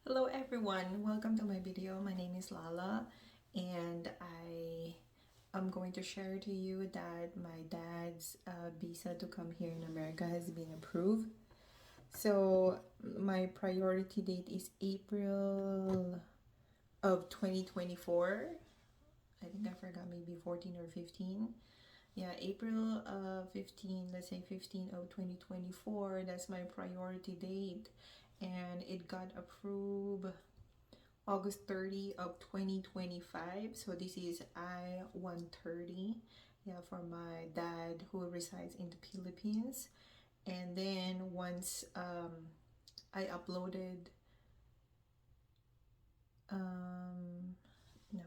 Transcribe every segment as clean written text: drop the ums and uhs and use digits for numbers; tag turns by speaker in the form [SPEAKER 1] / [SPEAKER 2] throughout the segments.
[SPEAKER 1] Hello everyone, welcome to my video. My name is Lala and I am going to share to you that my dad's visa to come here in America has been approved. So my priority date is April of 2024. I think I forgot, maybe 14 or 15. Yeah, April 15, let's say 15 of 2024. That's my priority date. And it got approved August 30 of 2025. So this is I-130. Yeah, for my dad who resides in the Philippines. And then once I uploaded, no.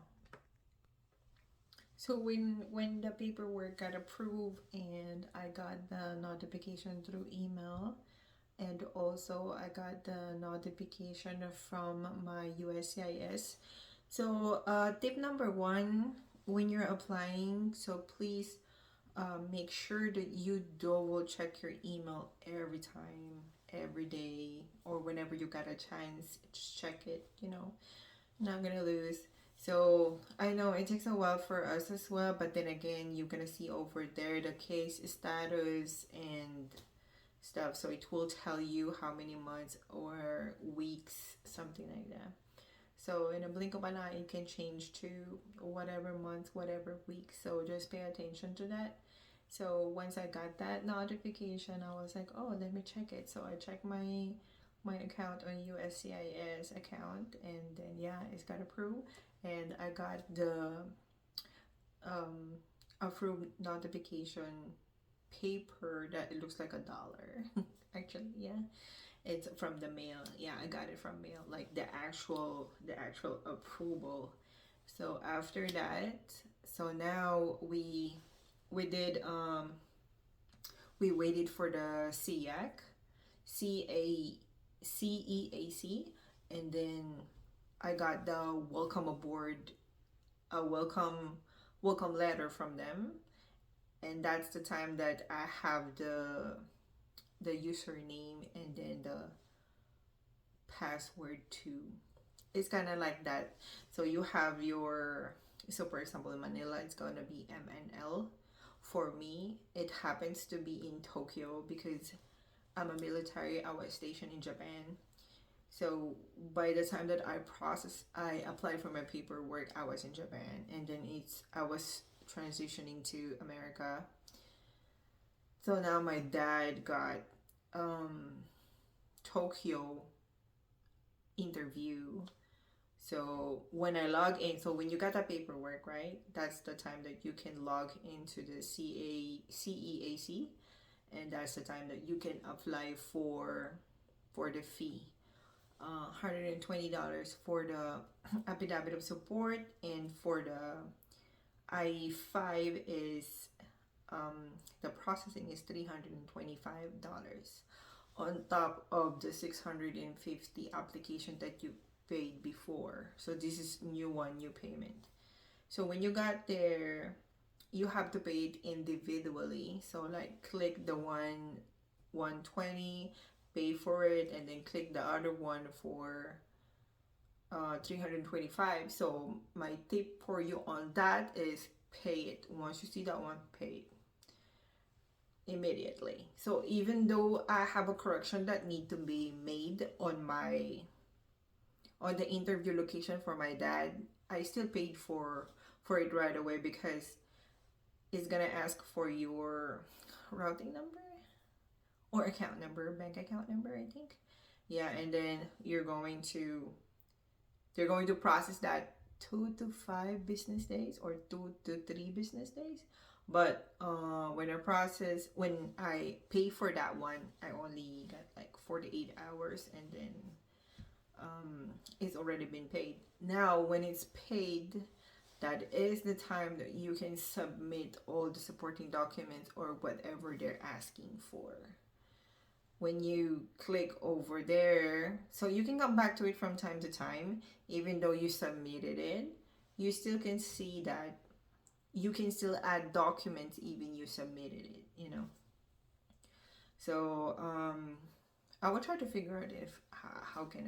[SPEAKER 1] So when the paperwork got approved and I got the notification through email, and also I got the notification from my USCIS. So tip number one, when you're applying, so please make sure that you double check your email every time, every day, or whenever you got a chance, just check it, not gonna lose. So I know it takes a while for us as well, but then again, you're gonna see over there the case status and stuff, so it will tell you how many months or weeks, something like that. So in a blink of an eye it can change to whatever month, whatever week, so just pay attention to that. So once I got that notification, I was like, oh, let me check it. So I checked my account on USCIS account, and then yeah, it's got approved, and I got the um approved notification paper that it looks like $1. Actually, yeah, it's from the mail. Yeah, I got it from mail, like the actual approval. So after that, so now we did we waited for the CEAC, and then I got the welcome aboard, a welcome letter from them, and that's the time that I have the username and then the password too. It's kind of like that. So you have your, so for example in Manila it's gonna be MNL. For me it happens to be in Tokyo because I'm a military. I was stationed in Japan. So by the time that I applied for my paperwork, I was in Japan, and then I was transitioning to America. So now my dad got um Tokyo interview. So when I log in, so when you got that paperwork, right? That's the time that you can log into the CEAC, and that's the time that you can apply for the fee. $120 for the affidavit of support, and for the I-5 is the processing is $325 on top of the 650 application that you paid before. So this is new payment. So when you got there, you have to pay it individually. So like click the 120, pay for it, and then click the other one for 325. So my tip for you on that is pay it. Once you see that one, pay it immediately. So even though I have a correction that need to be made on the interview location for my dad, I still paid for it right away, because it's gonna ask for your routing number or account number, bank account number, I think. Yeah, and then they're going to process that 2 to 5 business days, or 2 to 3 business days. But when I pay for that one, I only got like 48 hours, and then it's already been paid. Now when it's paid, that is the time that you can submit all the supporting documents or whatever they're asking for. When you click over there, so you can come back to it from time to time. Even though you submitted it, you still can see that you can still add documents even you submitted it. So I will try to figure out if how can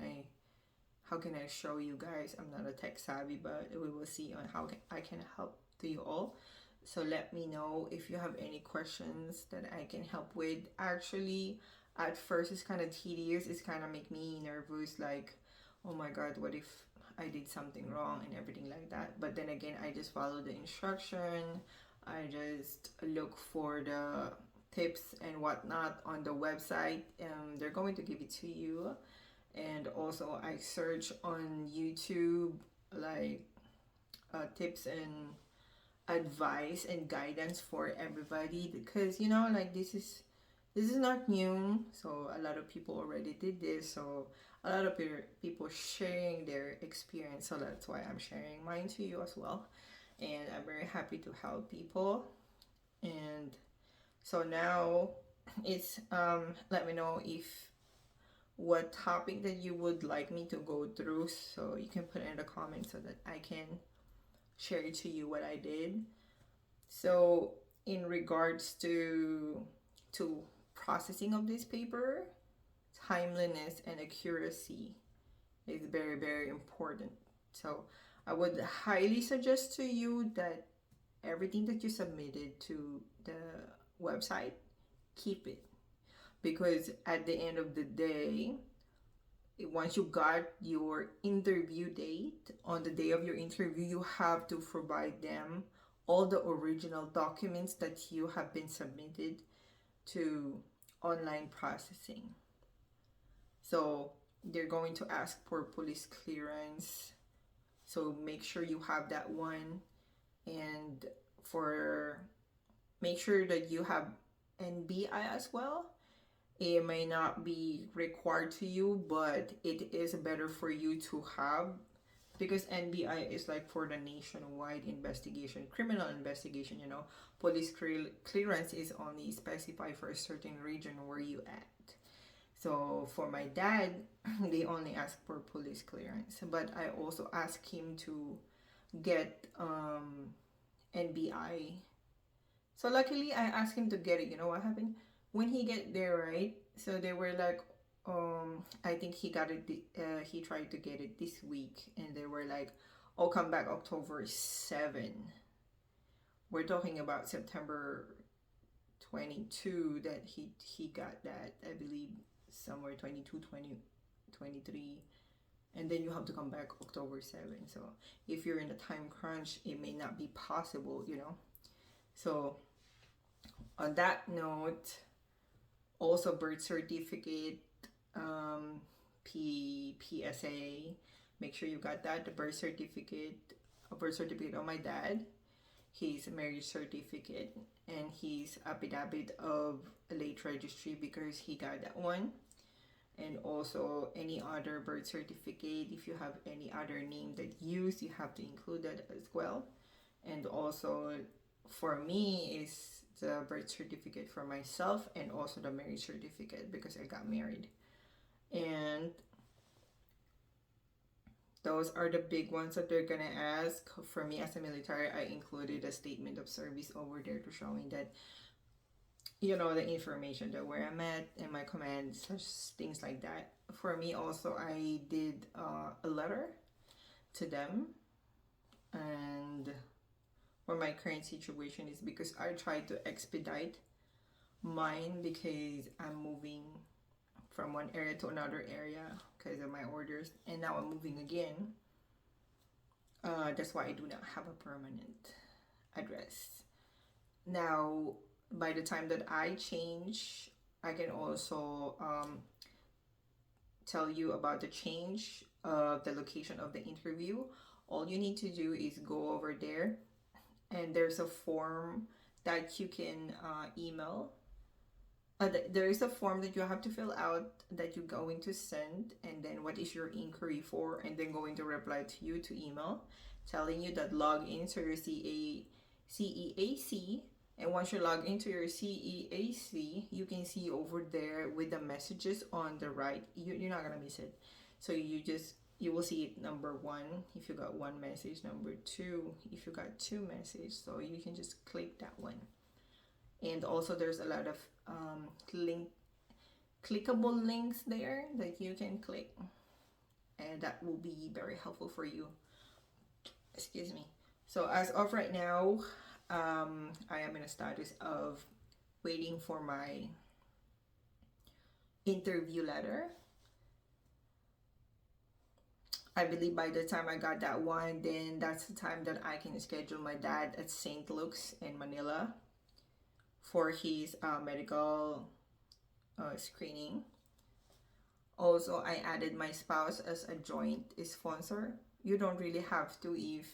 [SPEAKER 1] how can I show you guys? I'm not a tech savvy, but we will see on how I can help to you all. So let me know if you have any questions that I can help with. Actually, at first it's kind of tedious. It's kind of make me nervous, like, oh my god, what if I did something wrong and everything like that. But then again, I just follow the instruction. I just look for the tips and whatnot on the website. They're going to give it to you. And also I search on YouTube like tips and advice and guidance for everybody, because you know, like, this is not new. So a lot of people already did this, so a lot of people sharing their experience, so that's why I'm sharing mine to you as well. And I'm very happy to help people. And so now it's let me know if what topic that you would like me to go through, so you can put it in the comments so that I can share to you what I did. So in regards to processing of this paper, timeliness and accuracy is very, very important. So I would highly suggest to you that everything that you submitted to the website, keep it, because at the end of the day, once you got your interview date, on the day of your interview, you have to provide them all the original documents that you have been submitted to online processing. So they're going to ask for police clearance, so make sure you have that one. And for make sure that you have NBI as well. It may not be required to you, but it is better for you to have, because NBI is like for the nationwide investigation, criminal investigation, you know. Police clearance is only specified for a certain region where you at. So for my dad, they only ask for police clearance, but I also asked him to get NBI. So luckily I asked him to get it. You know what happened? When he get there, right? So they were like, I think he got it, he tried to get it this week, and they were like, oh, come back October 7. We're talking about September 22 that he got that, I believe, somewhere 22, 20, 23. And then you have to come back October 7. So if you're in a time crunch, it may not be possible, you know. So on that note, also birth certificate, PSA, make sure you got that. The birth certificate, a birth certificate of my dad, his marriage certificate, and his affidavit of late registry, because he got that one. And also any other birth certificate, if you have any other name that used, you have to include that as well. And also for me is the birth certificate for myself, and also the marriage certificate because I got married. And those are the big ones that they're gonna ask. For me as a military, I included a statement of service over there to showing that, you know, the information that where I'm at and my command, such things like that. For me also, I did a letter to them. And for my current situation is because I tried to expedite mine, because I'm moving from one area to another area because of my orders, and now I'm moving again. That's why I do not have a permanent address. Now, by the time that I change, I can also tell you about the change of the location of the interview. All you need to do is go over there, and there's a form that you can email. There is a form that you have to fill out that you're going to send, and then what is your inquiry for, and then going to reply to you to email telling you that log into your CEAC. And once you log into your CEAC, you can see over there with the messages on the right, you're not gonna miss it. So you will see it, number 1 if you got 1 message, number 2 if you got 2 messages. So you can just click that one. And also there's a lot of clickable links there that you can click. and that will be very helpful for you. Excuse me. So as of right now, I am in a status of waiting for my interview letter. I believe by the time I got that one, then that's the time that I can schedule my dad at St. Luke's in Manila for his medical screening. Also, I added my spouse as a joint sponsor. You don't really have to if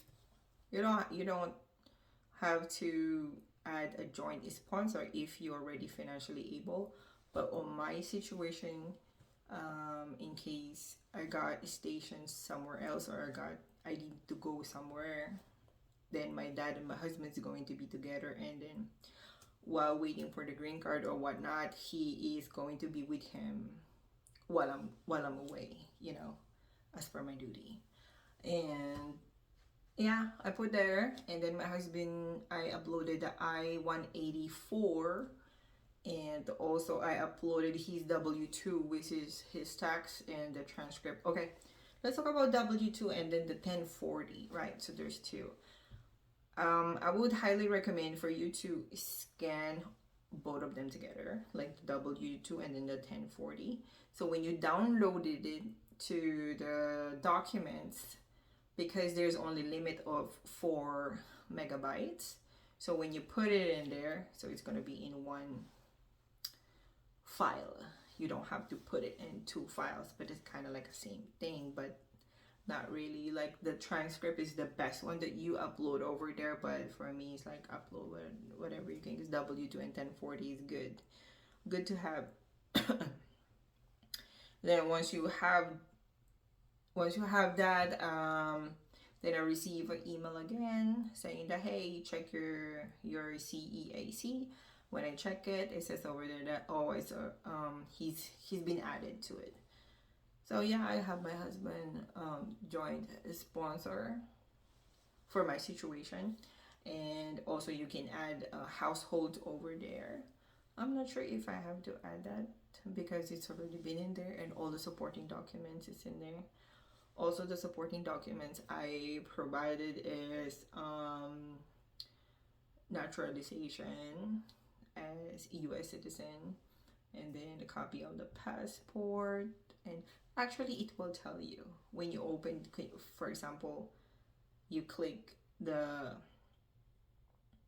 [SPEAKER 1] you don't have to add a joint sponsor if you're already financially able. But on my situation, in case I got stationed somewhere else or I need to go somewhere, then my dad and my husband's going to be together, and then while waiting for the green card or whatnot, he is going to be with him while I'm away, as per my duty. And yeah, I put there, and then my husband, I uploaded the I-184, and also I uploaded his W-2, which is his tax and the transcript. Okay, let's talk about W-2 and then the 1040, right? So there's two. I would highly recommend for you to scan both of them together, like the W-2 and then the 1040. So when you downloaded it to the documents, because there's only limit of 4 megabytes, so when you put it in there, so it's going to be in one file. You don't have to put it in 2 files, but it's kind of like the same thing, but not really. Like the transcript is the best one that you upload over there, but for me it's like upload whatever you can, because W2 and 1040 is good to have. Then once you have that, then I receive an email again saying that, hey, check your CEAC. When I check it, it says over there that, oh, it's he's been added to it. So yeah, I have my husband joint sponsor for my situation, and also you can add households over there. I'm not sure if I have to add that because it's already been in there, and all the supporting documents is in there. Also, the supporting documents I provided is naturalization as a U.S. citizen, and then a copy of the passport. And actually it will tell you when you open, for example, you click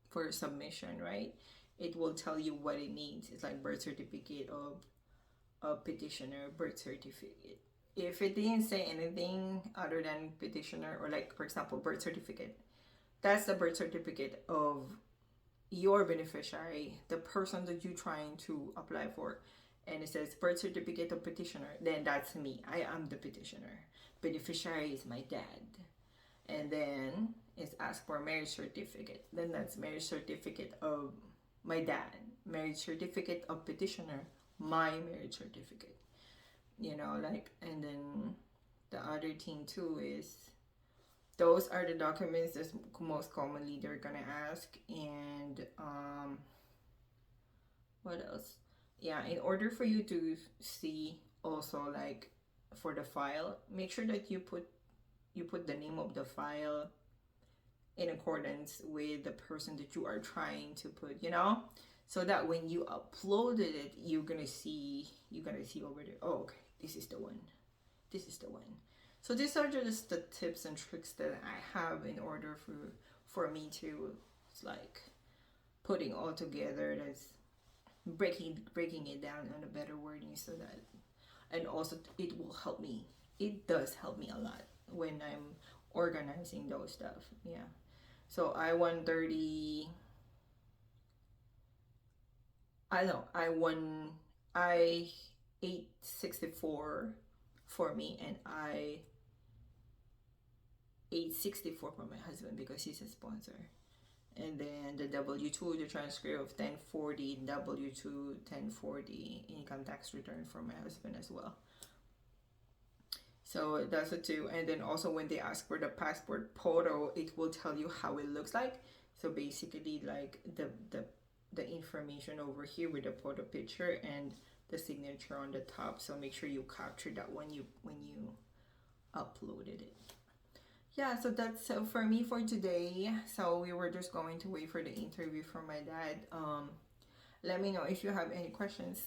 [SPEAKER 1] for submission, right? It will tell you what it needs. It's like birth certificate of petitioner, birth certificate. If it didn't say anything other than petitioner, or like for example birth certificate, that's the birth certificate of your beneficiary, the person that you're trying to apply for, and it says birth certificate of petitioner, then that's me. I am the petitioner. Beneficiary is my dad. And then it's asked for marriage certificate, then that's marriage certificate of my dad. Marriage certificate of petitioner, my marriage certificate, and then the other thing too is those are the documents that most commonly they're gonna ask. And what else? Yeah, in order for you to see also, like for the file, make sure that you put the name of the file in accordance with the person that you are trying to put, so that when you uploaded it, you're gonna see over there, oh, okay, this is the one. So these are just the tips and tricks that I have in order for me to, like, putting all together, that's breaking it down on a better wording, so that, and also it will help me. It does help me a lot when I'm organizing those stuff. Yeah. So I-130, I-864 for me, and I-864 for my husband because he's a sponsor. And then the W2, the transcript of 1040, W2 1040, income tax return for my husband as well. So that's the two. And then also when they ask for the passport photo, it will tell you how it looks like. So basically, like the information over here with the photo picture and the signature on the top. So make sure you capture that when you uploaded it. Yeah, so that's for me for today. So we were just going to wait for the interview from my dad. Let me know if you have any questions.